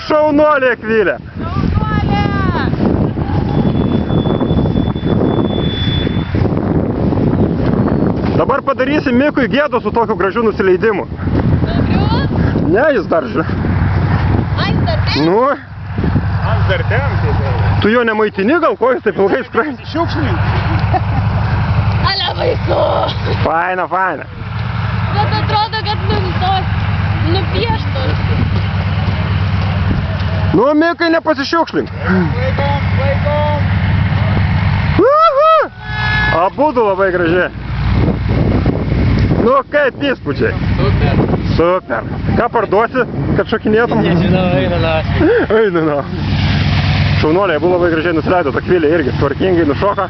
šaunuolė, Akvilė. Dabar padarysim Mikui gėdą su tokiu gražiu nusileidimu. Ne, jis dar žiūrė. Nu. Aš dar ten, tai Tu jo nemaitini, gal ko jis taip ilgai skraidė? šiukšlink. Ale baisu. Faina, faina. Bet atrodo, kad nupieštos. Nu, Mikai, nepasišiukšlink. Laikom. Abudu labai gražiai. Nu, kaip įspūdžiai? Super. Ką parduosi, kad šokinėtum? Nežinau, eina naštį. Eina na. Šaunuoliai, buvo labai gražiai nusileido, ta Akvilė irgi tvarkingai nušoka.